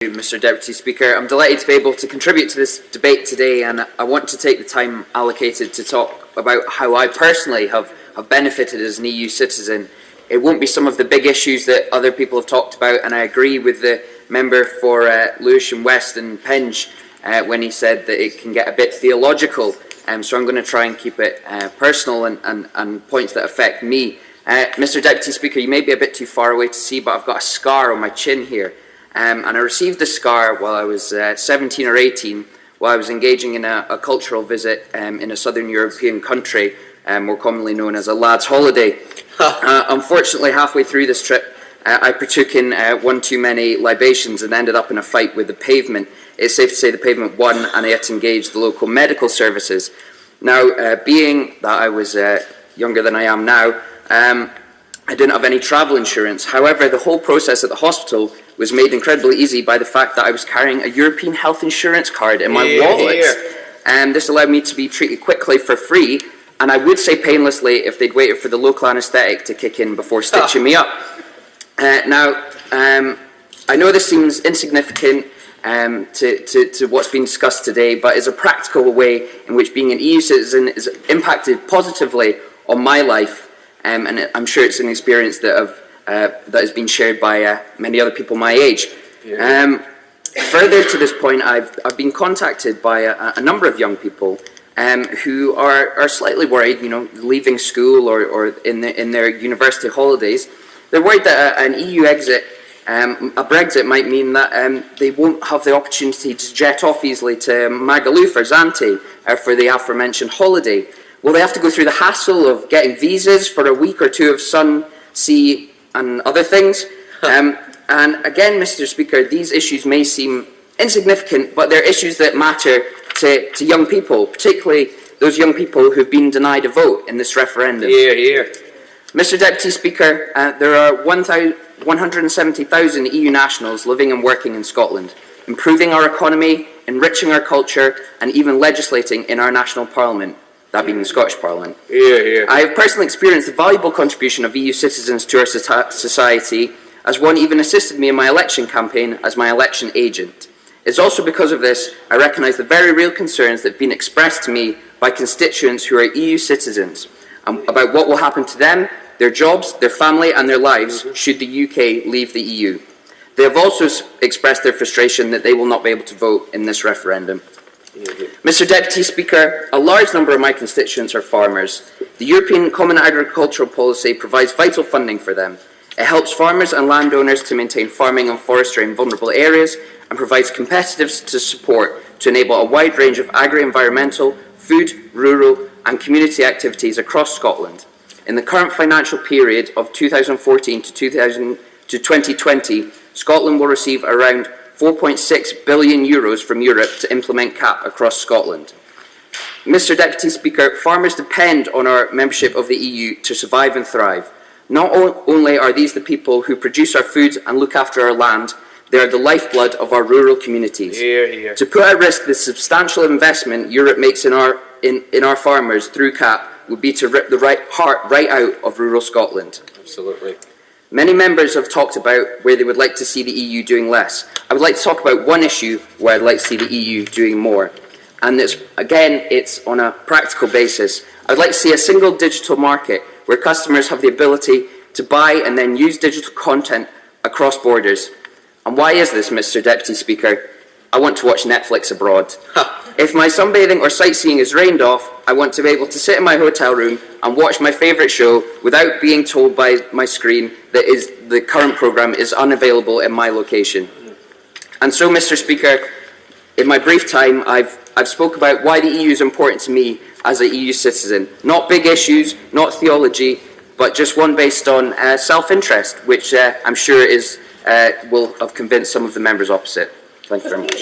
Mr. Deputy Speaker. I'm delighted to be able to contribute to this debate today, and I want to take the time allocated to talk about how I personally have benefited as an EU citizen. It won't be some of the big issues that other people have talked about, and I agree with the member for Lewisham West and Penge when he said that it can get a bit theological, so I'm going to try and keep it personal and points that affect me. Mr. Deputy Speaker, you may be a bit too far away to see, but I've got a scar on my chin here. And I received the scar while I was 17 or 18, while I was engaging in a cultural visit in a southern European country, more commonly known as a lad's holiday. Unfortunately, halfway through this trip, I partook in one too many libations and ended up in a fight with the pavement. It's safe to say the pavement won, and I had to engage the local medical services. Now, being that I was younger than I am now, I didn't have any travel insurance. However, the whole process at the hospital was made incredibly easy by the fact that I was carrying a European health insurance card in my wallet. And this allowed me to be treated quickly for free, and I would say painlessly if they'd waited for the local anaesthetic to kick in before stitching me up. Now, I know this seems insignificant to what's been discussed today, but it's a practical way in which being an EU citizen is impacted positively on my life. And I'm sure it's an experience that has been shared by many other people my age. Further to this point, I've been contacted by a number of young people who are slightly worried, leaving school or in their university holidays. They're worried that an EU exit, a Brexit, might mean that they won't have the opportunity to jet off easily to Magaluf or Zante for the aforementioned holiday. Will they have to go through the hassle of getting visas for a week or two of sun, sea, and other things? And again, Mr. Speaker, these issues may seem insignificant, but they're issues that matter to young people, particularly those young people who've been denied a vote in this referendum. Mr. Deputy Speaker, there are 170,000 EU nationals living and working in Scotland, improving our economy, enriching our culture, and even legislating in our national parliament. That being the Scottish Parliament. I have personally experienced the valuable contribution of EU citizens to our society, as one even assisted me in my election campaign as my election agent. It's also because of this I recognise the very real concerns that have been expressed to me by constituents who are EU citizens about what will happen to them, their jobs, their family and their lives should the UK leave the EU. They have also expressed their frustration that they will not be able to vote in this referendum. Mr. Deputy Speaker, a large number of my constituents are farmers. The European Common Agricultural Policy provides vital funding for them. It helps farmers and landowners to maintain farming and forestry in vulnerable areas and provides competitive support to enable a wide range of agri-environmental, food, rural and community activities across Scotland. In the current financial period of 2014 to 2020, Scotland will receive around €4.6 billion from Europe to implement CAP across Scotland. Mr. Deputy Speaker, farmers depend on our membership of the EU to survive and thrive. Not only are these the people who produce our food and look after our land, they are the lifeblood of our rural communities. To put at risk the substantial investment Europe makes in our farmers through CAP would be to rip the heart right out of rural Scotland. Absolutely. Many members have talked about where they would like to see the EU doing less. I would like to talk about one issue where I'd like to see the EU doing more. And it's on a practical basis. I'd like to see a single digital market where customers have the ability to buy and then use digital content across borders. And why is this, Mr. Deputy Speaker? I want to watch Netflix abroad. If my sunbathing or sightseeing is rained off, I want to be able to sit in my hotel room and watch my favourite show without being told by my screen that the current programme is unavailable in my location. And so, Mr. Speaker, in my brief time, I've spoke about why the EU is important to me as an EU citizen. Not big issues, not theology, but just one based on self-interest, which I'm sure will have convinced some of the members opposite. Thank you very much.